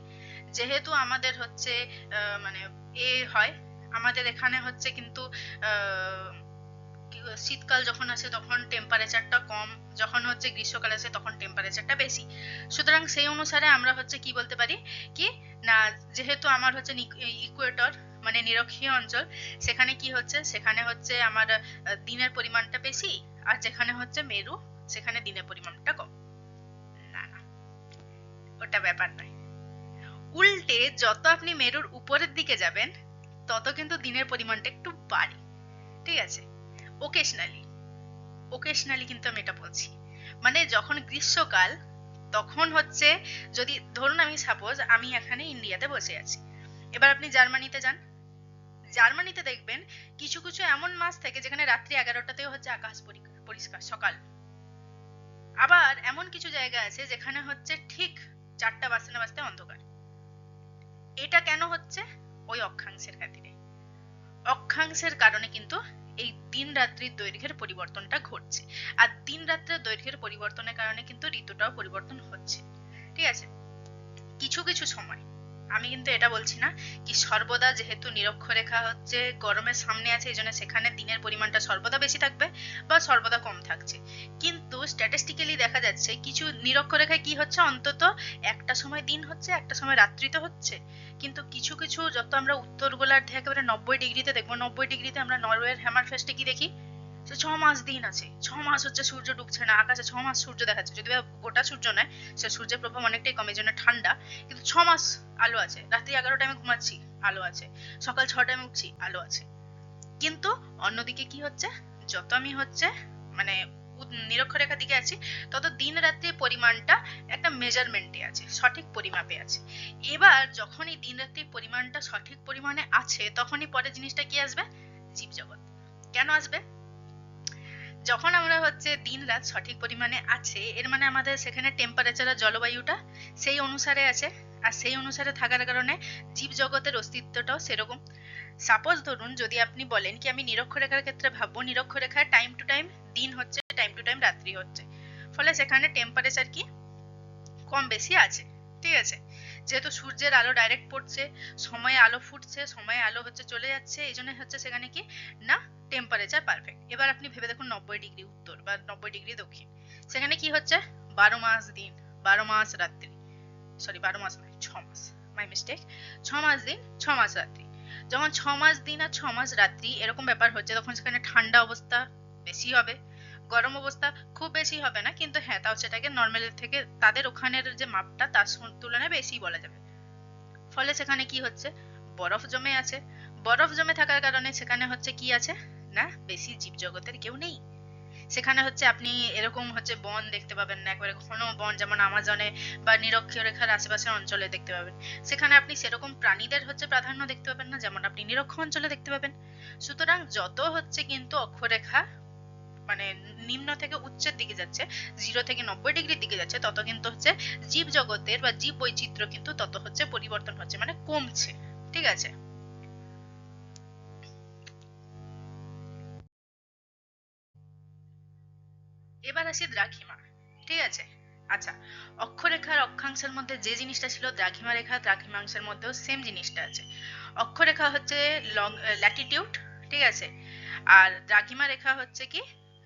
যেহেতু আমাদের হচ্ছে মানে হয়, আমাদের এখানে হচ্ছে কিন্তু শীতকাল যখন আসে তখন টেম্পারেচারটা কম, যখন হচ্ছে গ্রীষ্মকাল আসে তখন টেম্পারেচারটা বেশি। সুতরাং সেই অনুসারে আমরা হচ্ছে কি বলতে পারি কি না, যেহেতু আমার হচ্ছে ইকুয়েটর মানে নিরক্ষীয় অঞ্চল, সেখানে কি হচ্ছে, সেখানে হচ্ছে আমার দিনের পরিমাণটা বেশি, আর যেখানে হচ্ছে মেরু সেখানে দিনের পরিমাণটা কম। না না, ওটা ব্যাপার নয়। উল্টে যত আপনি মেরুর উপরের দিকে যাবেন তত কিন্তু দিনের পরিমাণটা একটু বাড়ে। ঠিক আছে, ওকেশনালি কিন্তু আমি এটা বলছি। মানে যখন গ্রীষ্মকাল তখন হচ্ছে, যদি ধরুন আমি সাপোজ আমি এখানে ইন্ডিয়াতে বসে আছি, এবার আপনি জার্মানিতে যান, জার্মানিতে দেখবেন কিছু কিছু এমন মাস থাকে যেখানে রাত্রি 11টাতেও হচ্ছে আকাশ পরিষ্কার সকাল, আবার এমন কিছু জায়গা আছে যেখানে হচ্ছে ঠিক 4টা বাজতে না বাজতে অন্ধকার। এটা কেন হচ্ছে? ওই অক্ষাংশের খাতিরে। অক্ষাংশের কারণে কিন্তু এই দিন রাত্রির দৈর্ঘ্যের পরিবর্তনটা ঘটছে, আর দিন রাত্রের দৈর্ঘ্যের পরিবর্তনের কারণে কিন্তু ঋতুটাও পরিবর্তন হচ্ছে। ঠিক আছে, কিছু কিছু সময়, আমি কিন্তু এটা বলছি না কি সর্বদা যেহেতু নিরক্ষরেখা হচ্ছে গরমের সামনে আছে এই জন্য সেখানে দিনের পরিমাণটা সর্বদা বেশি থাকবে বা সর্বদা কম থাকছে, কিন্তু স্ট্যাটিস্টিক্যালি দেখা যাচ্ছে কিছু নিরক্ষরেখায় কি হচ্ছে, অন্তত একটা সময় দিন হচ্ছে একটা সময় রাত্রি তো হচ্ছে। কিন্তু কিছু কিছু যত আমরা উত্তর গোলার্ধে একেবারে 90 ডিগ্রিতে দেখবো, 90 ডিগ্রিতে আমরা নরওয়ের হ্যামারফেস্টে কি দেখি, 6 মাস দিন আছে, 6 মাস হচ্ছে সূর্য ডুবছে না, আকাশে 6 মাস সূর্য দেখাচ্ছে, যদি গোটা সূর্য নয়, সে সূর্যের প্রভাব অনেকটাই কমে, জন্য ঠান্ডা, কিন্তু 6 মাস আলো আছে, রাত্রি 11টায় আমি ঘুমাচ্ছি আলো আছে, সকাল 6টায় আমি উঠছি আলো আছে। কিন্তু অন্যদিকে কি হচ্ছে, যত আমি হচ্ছে মানে নিরক্ষরেখার দিকে আছি তত দিন রাত্রির পরিমাণটা একটা মেজারমেন্টে আছে, সঠিক পরিমাপে আছে। এবার যখনই দিন রাত্রির পরিমাণটা সঠিক পরিমাণে আছে তখনই পরে জিনিসটা কি আসবে, জীবজগৎ। কেন আসবে? যখন আমরা হচ্ছে দিন রাত সঠিক পরিমাণে আছে এর মানে আমাদের সেখানে টেম্পারেচার আর জলবায়ুটা সেই অনুসারে আছে, আর সেই অনুসারে থাকার কারণে জীবজগতের অস্তিত্বটাও সেরকম। সাপোজ ধরুন যদি আপনি বলেন কি আমি নিরক্ষরেখার ক্ষেত্রে ভাববো, নিরক্ষরেখায় টাইম টু টাইম দিন হচ্ছে, টাইম টু টাইম রাত্রি হচ্ছে, ফলে সেখানে টেম্পারেচার কি কম বেশি আছে। ঠিক আছে, যেহেতু সূর্যের আলো ডাইরেক্ট পড়ছে, সময়ে আলো ফুটছে, সময়ে আলো হচ্ছে চলে যাচ্ছে, এই জন্য হচ্ছে সেখানে কি না টেম্পারেচার পারফেক্ট। এবার আপনি ভেবে দেখুন 90 ডিগ্রি উত্তর বা 90 ডিগ্রি দক্ষিণ, সেখানে কি হচ্ছে 12 মাস দিন 12 মাস রাত্রি, সরি 12 মাস নয় 6 মাস, মাই মিস্টেক, 6 মাস দিন 6 মাস রাত্রি। যখন 6 মাস দিন আর 6 মাস রাত্রি এরকম ব্যাপার হচ্ছে তখন সেখানে ঠান্ডা অবস্থা বেশি হবে, গরম অবস্থা খুব বেশি হবে না, কিন্তু হ্যাঁ তাও সেটাকে নর্মালের থেকে তাদের ওখানের যে মাপটা তার তুলনায় বেশি বলা যাবে। ফলে সেখানে কি হচ্ছে, বরফ জমে আছে, বরফ জমে থাকার কারণে সেখানে হচ্ছে কি আছে না বেশি জীবজগতের কেউ নেই, সেখানে হচ্ছে আপনি এরকম হচ্ছে বন দেখতে পাবেন না, একবারে ঘন বন যেমন আমাজনে বা নিরক্ষরেখার আশেপাশের অঞ্চলে দেখতে পাবেন। সেখানে আপনি সেরকম প্রাণীদের হচ্ছে প্রাধান্য দেখতে পাবেন না, যেমন আপনি নিরক্ষ অঞ্চলে দেখতে পাবেন। সুতরাং যত হচ্ছে কিন্তু অক্ষরেখা মানে নিম্ন থেকে উচ্চের দিকে যাচ্ছে, 0 থেকে 90 ডিগ্রির দিকে যাচ্ছে, তত কিন্তু হচ্ছে জীব জগতের বা জীব বৈচিত্র্য কিন্তু তত হচ্ছে পরিবর্তন হচ্ছে, মানে কমছে। ঠিক আছে। এবার আসি দ্রাঘিমা। ঠিক আছে। আচ্ছা, অক্ষরেখার অক্ষাংশের মধ্যে যে জিনিসটা ছিল দ্রাঘিমা রেখা, দ্রাঘিমাংশের মধ্যেও সেম জিনিসটা আছে। অক্ষরেখা হচ্ছে ল্যাটিটিউড, ঠিক আছে, আর দ্রাঘিমা রেখা হচ্ছে কি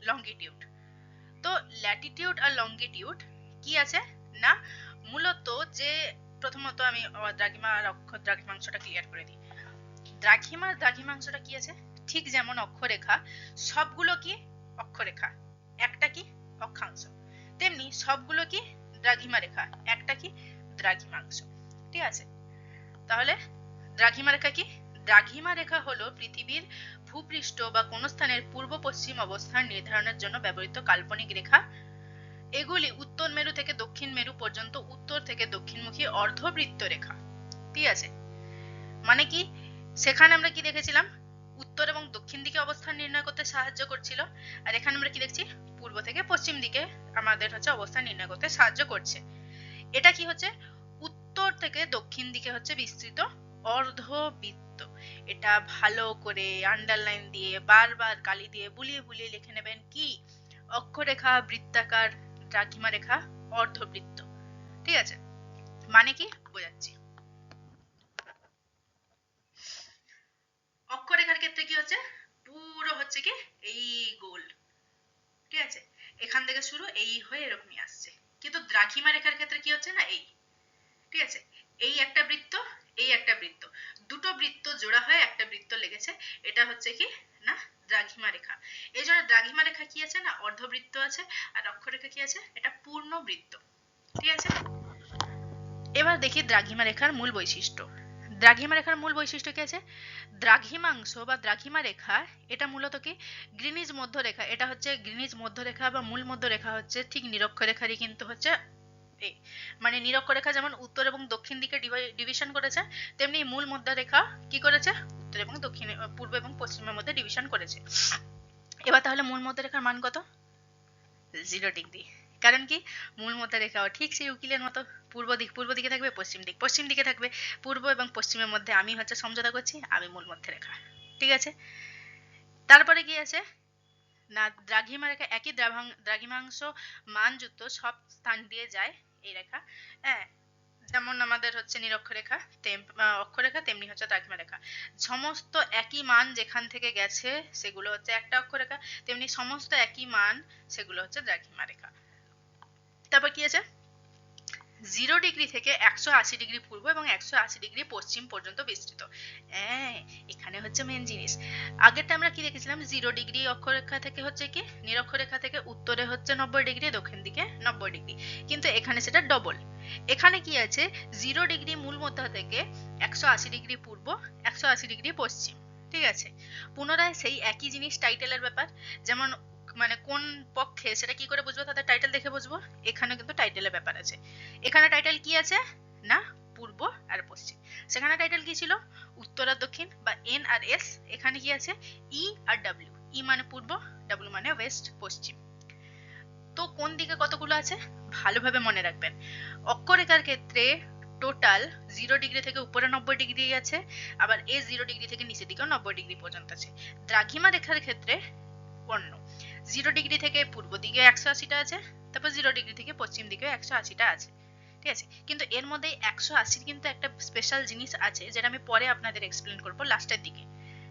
লঙ্গিটিউড। তো ল্যাটিটিউড আর লঙ্গিটিউড কি আছে না, মূলত যে প্রথমত আমি দ্রাঘিমা আর দ্রাঘিমাংশটা ক্লিয়ার করে দিই। দ্রাঘিমাংশটা কি আছে, ঠিক যেমন অক্ষরেখা সবগুলো কি অক্ষরেখা, একটা কি অক্ষাংশ, তেমনি সবগুলো কি দ্রাঘিমা রেখা, একটা কি দ্রাঘিমাংশ। ঠিক আছে। তাহলে দ্রাঘিমা রেখা কি, দ্রাঘিমা রেখা হলো পৃথিবীর ভূপৃষ্ঠ বা কোন স্থানের পূর্ব পশ্চিম অবস্থান নির্ধারণের জন্য ব্যবহৃত কাল্পনিক রেখা। এগুলি উত্তর মেরু থেকে দক্ষিণ মেরু পর্যন্ত উত্তর থেকে দক্ষিণমুখী অর্ধবৃত্ত রেখা। ঠিক আছে। মানে কি, সেখানে আমরা কি দেখেছিলাম, উত্তর এবং দক্ষিণ দিকে অবস্থান নির্ণয় করতে সাহায্য করছিল, আর এখানে আমরা কি দেখছি, পূর্ব থেকে পশ্চিম দিকে আমাদের হচ্ছে অবস্থান নির্ণয় করতে সাহায্য করছে। এটা কি হচ্ছে, উত্তর থেকে দক্ষিণ দিকে হচ্ছে বিস্তৃত অর্ধবৃত্ত। এটা ভালো করে আন্ডারলাইন দিয়ে বারবার কালি দিয়ে বুলিয়ে বুলিয়ে লিখে নেবেন, কি অক্ষরেখা বৃত্তাকার, দ্রাঘিমা রেখা অর্ধবৃত্ত। ঠিক আছে। মানে কি বোঝাচ্ছি, অক্ষরেখার ক্ষেত্রে কি হচ্ছে, পুরো হচ্ছে কি এই গোল, ঠিক আছে, এখান থেকে শুরু এই হয়ে এরকমই আসছে। কিন্তু দ্রাঘিমা রেখার ক্ষেত্রে কি হচ্ছে না, এই, ঠিক আছে, এই একটা বৃত্ত, এই একটা বৃত্ত, দুটো বৃত্ত জোড়া হয়ে একটা বৃত্ত লেগেছে, এটা হচ্ছে কি না দ্রাঘিমা রেখা। এই জন্য দ্রাঘিমা রেখা কি আছে না অর্ধবৃত্ত আছে, আর অক্ষরেখা কি আছে, এটা পূর্ণ বৃত্ত। ঠিক আছে। এবার দেখি দ্রাঘিমা রেখার মূল বৈশিষ্ট্য। দ্রাঘিমা রেখার মূল বৈশিষ্ট্য কি আছে, দ্রাঘিমাংশ বা দ্রাঘিমা রেখা এটা মূলত কি গ্রিনিজ মধ্যরেখা, এটা হচ্ছে গ্রিনিজ মধ্যরেখা বা মূল মধ্যরেখা হচ্ছে ঠিক নিরক্ষরেখারই কিন্তু হচ্ছে এই, মানে নিরক্ষরেখা যেমন উত্তর এবং দক্ষিণ দিকে ডিভিশন করেছে, তেমনি মূল মধ্যরেখা কি করেছে, উত্তর এবং দক্ষিণ, পূর্ব এবং পশ্চিমের মধ্যে ডিভিশন করেছে। এবার তাহলে মূল মধ্যরেখার মান কত, 0 ডিগ্রি। কারণ কি, মূল মধ্যরেখাও ঠিক সেই উকিলের মতো, পূর্ব দিকে থাকবে, পশ্চিম দিকে থাকবে। পূর্ব এবং পশ্চিমের মধ্যে আমি হচ্ছে সমঝোতা করছি, আমি মূল মধ্যরেখা। ঠিক আছে। তারপরে কি আছে না, দ্রাঘিমা রেখা একই দ্রাঘিমাংশ মানযুক্ত সব স্থান দিয়ে যায় এই রেখা। হ্যাঁ, যেমন আমাদের হচ্ছে নিরক্ষরেখা অক্ষরেখা, তেমনি হচ্ছে দ্রাঘিমা রেখা। সমস্ত একই মান যেখান থেকে গেছে সেগুলো হচ্ছে একটা অক্ষরেখা, তেমনি সমস্ত একই মান সেগুলো হচ্ছে দ্রাঘিমা রেখা। তারপর কি আছে, 0 ডিগ্রি থেকে 180 ডিগ্রি পূর্ব এবং 180 ডিগ্রি পশ্চিম পর্যন্ত বিস্তৃত। হ্যাঁ, এখানে হচ্ছে মেন জিনিস। আগেরটা আমরা কি দেখেছিলাম, 0 ডিগ্রি অক্ষরেখা থেকে হচ্ছে কি নিরক্ষরেখা থেকে উত্তরে হচ্ছে 90 ডিগ্রি, দক্ষিণ দিকে 90 ডিগ্রি, কিন্তু এখানে সেটা ডবল। এখানে কি আছে, 0 ডিগ্রি মূল মধ্য থেকে 180 ডিগ্রি পূর্ব, 180 ডিগ্রি পশ্চিম। ঠিক আছে। পুনরায় সেই একই জিনিস টাইটেলের ব্যাপার, যেমন মানে কোন পক্ষে সেটা কি করে বুঝবো, তাদের টাইটেল দেখে বুঝবো, এখানে কিন্তু টাইটেলের ব্যাপার আছে। এখানে টাইটেল কি আছে না পূর্ব আর পশ্চিম, সেখানে টাইটেল কি ছিল উত্তর আর দক্ষিণ বা এন আর এস, এখানে কি আছে ই আর ডাব্লিউ, ই মানে পূর্ব, ডাব্লিউ মানে ওয়েস্ট পশ্চিম। তো কোন দিকে কতগুলো আছে ভালোভাবে মনে রাখবেন। অক্ষরেখার ক্ষেত্রে টোটাল 0 ডিগ্রি থেকে উপরে 90 ডিগ্রি আছে, আবার এ 0 ডিগ্রি থেকে নিচের দিকেও 90 ডিগ্রি পর্যন্ত আছে। দ্রাঘিমা রেখার ক্ষেত্রে অন্য, 0 ডিগ্রি থেকে পূর্ব দিকে 180টা আছে, তারপর 0 ডিগ্রি থেকে পশ্চিম দিকে 180টা আছে। ঠিক আছে। কিন্তু এর মধ্যে 180 কিন্তু একটা স্পেশাল জিনিস আছে, যেটা আমি পরে আপনাদের এক্সপ্লেন করব লাস্টের দিকে।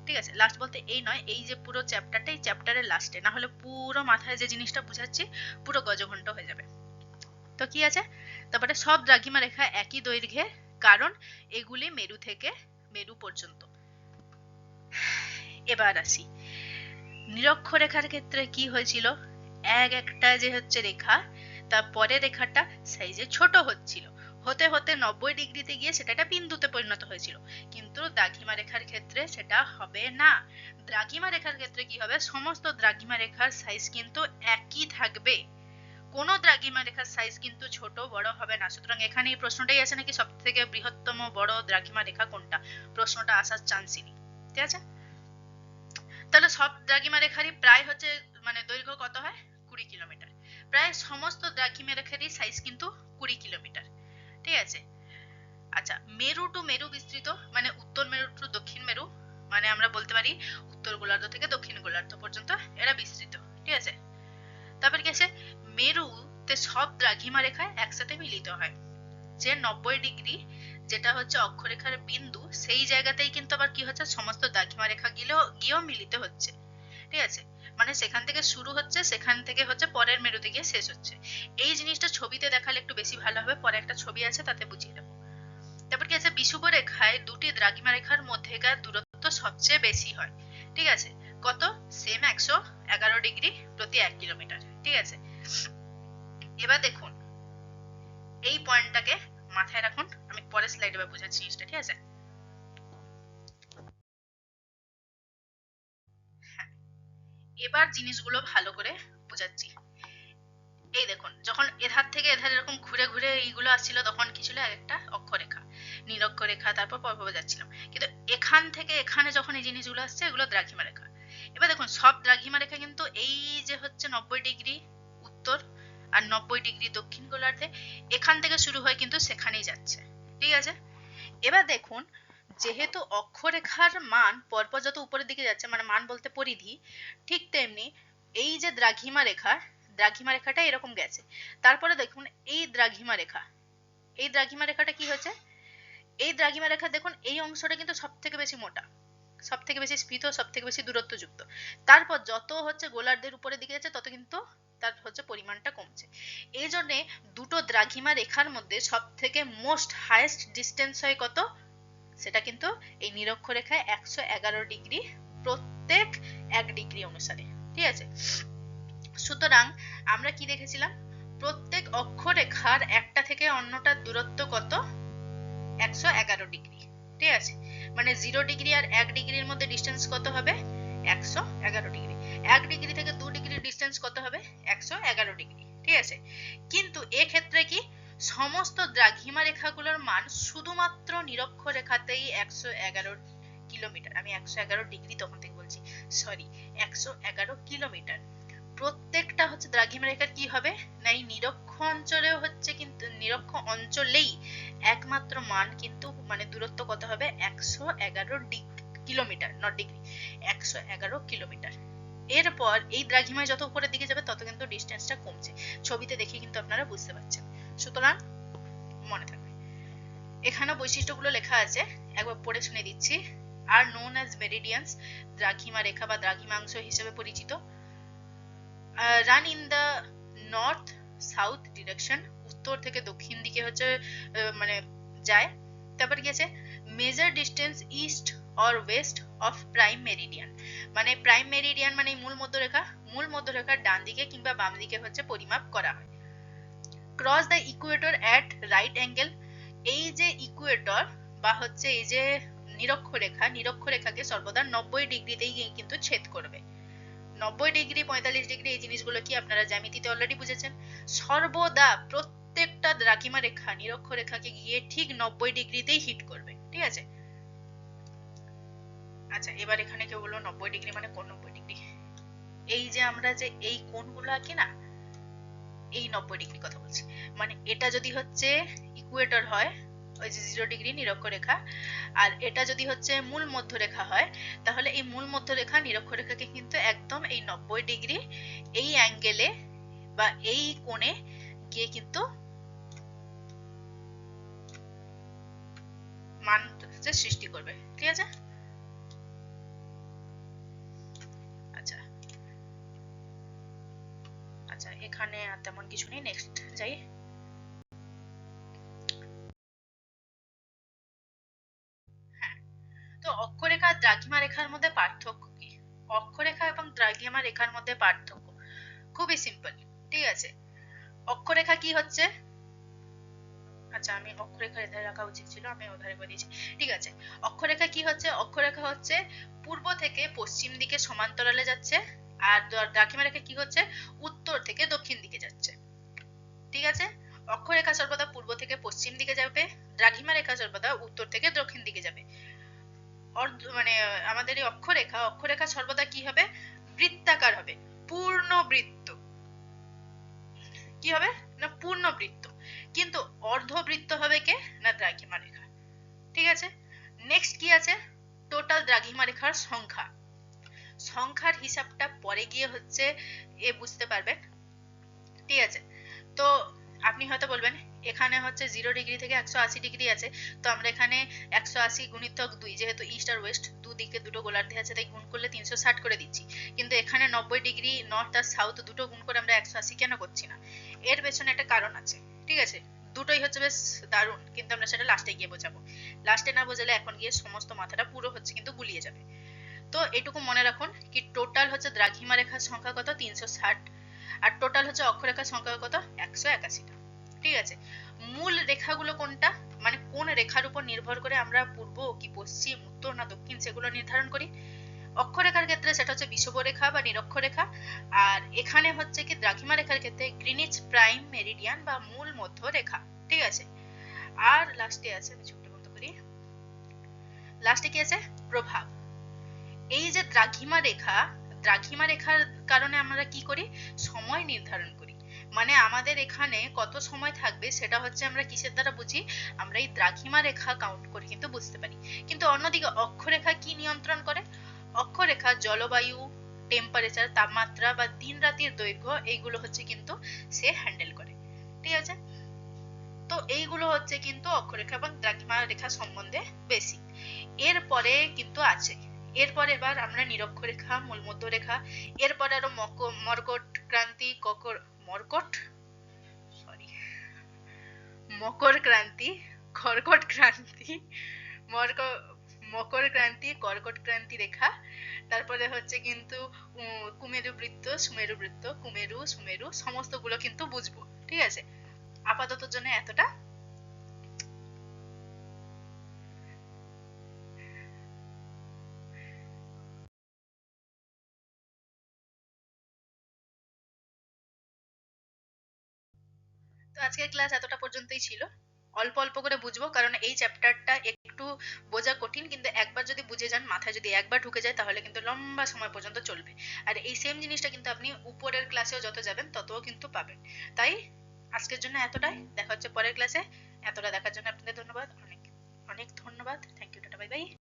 ঠিক আছে। লাস্ট বলতে এই নয়, এই যে পুরো চ্যাপ্টারটা, এই চ্যাপ্টারের লাস্টে, না হলে পুরো মাথায় যে জিনিসটা বুঝাচ্ছি পুরো গজঘণ্ট হয়ে যাবে। তো কি আছে, তারপরে সব দ্রাঘিমা রেখা একই দৈর্ঘ্যে, কারণ এগুলি মেরু থেকে মেরু পর্যন্ত। এবার আসি নিরক্ষরেখার ক্ষেত্রে কি হয়েছিল, একটা যে হচ্ছে রেখা, তার পরের রেখাটা সাইজে ছোট হচ্ছিল, হতে হতে 90 ডিগ্রিতে গিয়ে সেটা একটা বিন্দুতে পরিণত হয়েছিল, কিন্তু দ্রাঘিমা রেখার ক্ষেত্রে সেটা হবে না। দ্রাঘিমা রেখার ক্ষেত্রে কি হবে, সমস্ত দ্রাঘিমা রেখার সাইজ কিন্তু একই থাকবে, কোনো দ্রাঘিমা রেখার সাইজ কিন্তু ছোট বড় হবে না। সুতরাং এখানে এই প্রশ্নটাই আছে নাকি সব থেকে বৃহত্তম বড় দ্রাঘিমা রেখা কোনটা, প্রশ্নটা আসার চান্সই নেই। ঠিক আছে, তাহলে সব দ্রাঘিমা রেখারই প্রায় হচ্ছে মানে দৈর্ঘ্য কত হয়, 20 কিলোমিটার। প্রায় সমস্ত দ্রাঘিমা রেখারই সাইজ কিন্তু 20 কিলোমিটার। ঠিক আছে, আচ্ছা মেরু টু মেরু বিস্তৃত, মানে উত্তর মেরু টু দক্ষিণ মেরু, মানে আমরা বলতে পারি উত্তর গোলার্ধ থেকে দক্ষিণ গোলার্ধ পর্যন্ত এরা বিস্তৃত। ঠিক আছে, তারপর কি আছে, মেরুতে সব দ্রাঘিমা রেখায় একসাথে মিলিত হয়। যে 90 ডিগ্রি যেটা হচ্ছে অক্ষরেখার বিন্দু, সেই জায়গাতেই কিন্তু আবার কি হচ্ছে, সমস্ত দ্রাঘিমা রেখা গিয়েও মিলিত হচ্ছে। ঠিক আছে, মানে সেখান থেকে শুরু হচ্ছে, সেখান থেকে হচ্ছে পরের মেরুতে গিয়ে শেষ হচ্ছে। এই জিনিসটা ছবিতে দেখালে একটু বেশি ভালো হবে, পরে একটা ছবি আছে তাতে বুঝিয়ে দেবো। তারপর কি আছে, বিষুব রেখায় দুটি দ্রাঘিমা রেখার মধ্যেকার দূরত্ব সবচেয়ে বেশি হয়। ঠিক আছে, কত, সেম 111 ডিগ্রি প্রতি 1 কিলোমিটার। ঠিক আছে, এবার দেখুন এই পয়েন্টটাকে মাথায় রাখুন, আমি পরের স্লাইডে এবার বোঝাচ্ছি জিনিসটা। ঠিক আছে, হ্যাঁ এবার জিনিসগুলো ভালো করে বোঝাচ্ছি। এই দেখুন, যখন এধার থেকে এধার এরকম ঘুরে ঘুরে এইগুলো আসছিল, তখন কি ছিল, একটা অক্ষরেখা, নিরক্ষরেখা, তারপর পরপর যাচ্ছিলাম। কিন্তু এখান থেকে এখানে যখন এই জিনিসগুলো আসছে, এগুলো দ্রাঘিমা রেখা। এবার দেখুন সব দ্রাঘিমা রেখা কিন্তু এই যে হচ্ছে 90 ডিগ্রি উত্তর আর 90 ডিগ্রি দক্ষিণ গোলার্ধে, এখান থেকে শুরু হয়ে কিন্তু সেখানেই যাচ্ছে। ঠিক আছে, এবার দেখুন যেহেতু অক্ষরেখার মান পরপর যত উপরের দিকে যাচ্ছে, মানে মান বলতে পরিধি, ঠিক তেমনি এই যে দ্রাঘিমা রেখা, দ্রাঘিমা রেখাটা এরকম গেছে, তারপরে দেখুন এই দ্রাঘিমা রেখা, এই দ্রাঘিমা রেখাটা কি হয়েছে, এই দ্রাঘিমা রেখা দেখুন এই অংশটা কিন্তু সব থেকে বেশি মোটা, সব থেকে বেশি স্ফীত, সব থেকে বেশি দূরত্ব যুক্ত। তারপর যত হচ্ছে গোলার্ধের উপরের দিকে যাচ্ছে, তত কিন্তু তার হচ্ছে পরিমাণটা কমছে। এই জন্যে দুটো দ্রাঘিমা রেখার মধ্যে সব থেকে মোস্ট হাইয়েস্ট ডিস্টেন্স হয় কত, সেটা কিন্তু এই নিরক্ষরেখায় 111 ডিগ্রি প্রত্যেক 1 ডিগ্রি অনুসারে। ঠিক আছে, সুতরাং আমরা কি দেখেছিলাম, প্রত্যেক অক্ষরেখার একটা থেকে অন্যটার দূরত্ব কত, 111 ডিগ্রি। ঠিক আছে, মানে 0 ডিগ্রি আর 1 ডিগ্রির মধ্যে ডিস্টেন্স কত হবে, 111 ডিগ্রি। 1 ডিগ্রি থেকে 2 ডিগ্রির ডিস্টেন্স কত হবে, 111 ডিগ্রি। ঠিক আছে, কিন্তু এক্ষেত্রে কি, সমস্ত দ্রাঘিমা রেখাগুলোর মান শুধুমাত্র নিরক্ষরেখাতেই 111 কিলোমিটার, আমি 111 ডিগ্রি তখন থেকে বলছি, সরি 111 কিলোমিটার। প্রত্যেকটা হচ্ছে দ্রাঘিমা রেখার কি হবে না, এই নিরক্ষ অঞ্চলেও হচ্ছে, কিন্তু নিরক্ষ অঞ্চলেই একমাত্র মান কিন্তু মানে দূরত্ব কত হবে, 111 কিলোমিটার, নট ডিগ্রি, 111 কিলোমিটার। এরপর এই দ্রাঘিমায় যত উপরের দিকে যাবে তত কিন্তু ডিস্টেন্সটা কমছে, ছবিতে দেখে কিন্তু আপনারা বুঝতে পারছেন। সুতরাং মনে থাকবে, এখানে বৈশিষ্ট্যগুলো লেখা আছে, একবার পড়ে শুনে দিচ্ছি। আর নোন অ্যাজ মেরিডিয়ানস, দ্রাঘিমা রেখা বা দ্রাঘিমাংশ হিসেবে পরিচিত। Run in the north south direction, উত্তর থেকে দক্ষিণ দিকে হচ্ছে মানে যায়। তারপর কি আছে, measure distance east or west of prime meridian, মানে প্রাইম মেরিডিয়ান মানে মূল মধ্যরেখা, মূল মধ্যরেখার ডান দিকে কিংবা বাম দিকে হচ্ছে পরিমাপ করা হয়। Cross the Ecuador at right angle, এই যে ইকুয়েটর বা হচ্ছে এই যে নিরক্ষরেখা, নিরক্ষরেখাকে সর্বদা 90 ডিগ্রিতেই কিন্তু ছেদ করবে। 90 ডিগ্রি 45 ডিগ্রি এই জিনিসগুলো কি আপনারা জ্যামিতিতে অলরেডি বুঝেছেন। সর্বদা প্রত্যেকটা দ্রাঘিমা রেখা নিরক্ষরেখাকে গিয়ে ঠিক 90 ডিগ্রিতেই হিট করবে। ঠিক আছে, আচ্ছা এবার এখানে কেউ বললো 90 ডিগ্রি মানে কোন 90 ডিগ্রি, এই যে আমরা যে এই কোণগুলো আঁকি না, এই 90 ডিগ্রি কথা বলছি। মানে এটা যদি হচ্ছে ইকুয়েটর হয়, ওই যে 0 ডিগ্রি নিরক্ষরেখা, আর এটা যদি হচ্ছে মূল মধ্যরেখা হয়, তাহলে এই মূল মধ্যরেখা নিরক্ষরেখাকে কিন্তু একদম এই 90 ডিগ্রি এই অ্যাঙ্গেলে বা এই কোণে গিয়ে কিন্তু মান সৃষ্টি করবে। ঠিক আছে, আচ্ছা আচ্ছা এখানে আর তেমন কিছু নেই, নেক্সট যাই। হ্যাঁ, তো অক্ষরেখা আর দ্রাঘিমা রেখার মধ্যে পার্থক্য কি, অক্ষরেখা এবং দ্রাঘিমা রেখার মধ্যে পার্থক্য খুবই সিম্পল। ঠিক আছে, অক্ষরেখা কি হচ্ছে, আচ্ছা আমি অক্ষরেখা এধারে রাখা উচিত ছিল, আমি ওধারে করে দিয়েছি। ঠিক আছে, অক্ষরেখা কি হচ্ছে, অক্ষরেখা হচ্ছে পূর্ব থেকে পশ্চিম দিকে সমান্তরালে যাচ্ছে, আর দ্রাঘিমা রেখা কি হচ্ছে উত্তর থেকে দক্ষিণ দিকে যাচ্ছে। ঠিক আছে, অক্ষরেখা সর্বদা পূর্ব থেকে পশ্চিম দিকে যাবে, দ্রাঘিমা রেখা সর্বদা উত্তর থেকে দক্ষিণ দিকে যাবে। মানে আমাদের এই অক্ষরেখা, অক্ষরেখা সর্বদা কি হবে, বৃত্তাকার হবে, পূর্ণ বৃত্ত। কি হবে না পূর্ণ বৃত্ত। কিন্তু অর্ধবৃত্ত হবে কে না দ্রাঘিমা রেখা। ঠিক আছে, নেক্সট কি আছে, টোটাল দ্রাঘিমা রেখার সংখ্যা। সংখ্যার হিসাবটা পরে গিয়ে হচ্ছে এ বুঝতে পারবেন। ঠিক আছে, তো আপনি হয়তো বলবেন এখানে হচ্ছে 0 ডিগ্রি থেকে 180 ডিগ্রি আছে, তো আমরা এখানে 180 গুণিতক 2, যেহেতু ইস্ট আর ওয়েস্ট দুদিকে দুটো গোলার্ধে আছে তাই গুণ করলে 360 করে দিচ্ছি। কিন্তু এখানে 90 ডিগ্রি নর্থ আর সাউথ দুটো গুণ করে আমরা 180 কেন করছি না, এর পেছনে একটা কারণ আছে। ঠিক আছে, দুটোই হচ্ছে বেশ দারুণ, কিন্তু আমরা সেটা লাস্টে গিয়ে বোঝাবো। লাস্টে না বোঝালে এখন গিয়ে সমস্ত মাথাটা পুরো হচ্ছে কিন্তু গুলিয়ে যাবে। তো এটুকু মনে রাখুন কি টোটাল হচ্ছে দ্রাঘিমা রেখার সংখ্যা কত 360, আর টোটাল হচ্ছে অক্ষরেখার সংখ্যা কত 181টা। ঠিক আছে, মূল রেখাগুলো কোনটা, মানে কোন রেখার উপর নির্ভর করে আমরা পূর্ব কি পশ্চিম উত্তর না দক্ষিণ সেগুলো নির্ধারণ করি। অক্ষরেখার ক্ষেত্রে সেটা হচ্ছে বিষুবরেখা বা নিরক্ষরেখা, আর এখানে হচ্ছে কি দ্রাঘিমা রেখার ক্ষেত্রে গ্রিনিচ প্রাইম মেরিডিয়ান বা মূল মধ্য রেখা। ঠিক আছে, আর লাস্টে আছে, আমি ছোট্ট বন্ধ করি, লাস্টে কি আছে প্রভাব। এই যে দ্রাঘিমা রেখা, দ্রাঘিমা রেখার কারণে আমরা কি করি, সময় নির্ধারণ করি। মানে আমাদের এখানে কত সময় থাকবে সেটা হচ্ছে আমরা কিসের দ্বারা বুঝি, আমরা এই দ্রাঘিমা রেখা কাউন্ট করে কিন্তু বুঝতে পারি। কিন্তু অন্যদিকে অক্ষরেখা কি নিয়ন্ত্রণ করে, অক্ষরেখা জলবায়ু, টেম্পারেচার তাপমাত্রা বা দিন রাতের দৈর্ঘ্য এইগুলো হচ্ছে কিন্তু সে হ্যান্ডেল করে। ঠিক আছে, তো এইগুলো হচ্ছে কিন্তু অক্ষরেখা এবং দ্রাঘিমা রেখা সম্বন্ধে বেসিক। এরপরে কিন্তু আছে, এরপর এবার আমরা নিরক্ষরেখা মূলমধ্য রেখা, এরপরে আরো মর্কট ক্রান্তি মর্কট সরি মকর ক্রান্তি, কর্কট ক্রান্তি, মর্ক মকর ক্রান্তি, কর্কট ক্রান্তি রেখা, তারপরে হচ্ছে কিন্তু কুমেরু বৃত্ত, সুমেরু বৃত্ত, কুমেরু সুমেরু সমস্তগুলো কিন্তু বুঝবো। ঠিক আছে, আপাতত জন্য এতটা। তো আজকের ক্লাস এতটা পর্যন্তই ছিল। অল্প অল্প করে বুঝবো, কারণ এই চ্যাপ্টারটা একটু বোঝা কঠিন, কিন্তু একবার যদি বুঝে যান, মাথায় যদি একবার ঢুকে যায় তাহলে কিন্তু লম্বা সময় পর্যন্ত চলবে। আর এই সেম জিনিসটা কিন্তু আপনি উপরের ক্লাসেও যত যাবেন ততও কিন্তু পাবেন। তাই আজকের জন্য এতটাই, দেখা হচ্ছে পরের ক্লাসে। এতটা দেখার জন্য আপনাদের ধন্যবাদ, অনেক অনেক ধন্যবাদ। Thank you, tata, bye by.